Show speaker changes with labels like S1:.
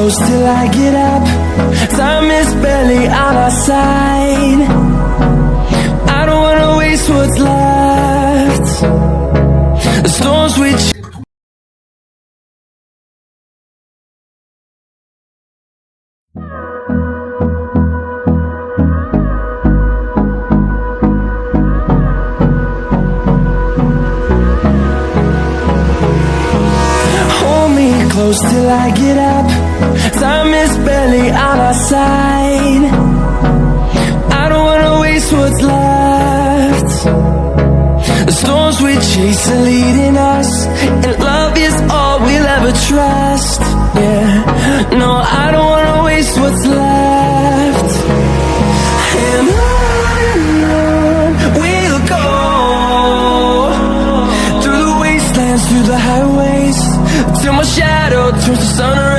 S1: close till I get up. Time is barely on our side. I don't wanna waste what's left. The storms we close till I get up. Time is barely on our side. I don't wanna waste what's left. The storms we chase are leading us, and love is all we'll ever trust. Yeah, no, I don't wanna waste what's left. And on we'll go, through the wastelands, through the highways, till my shadow turns to sun rays.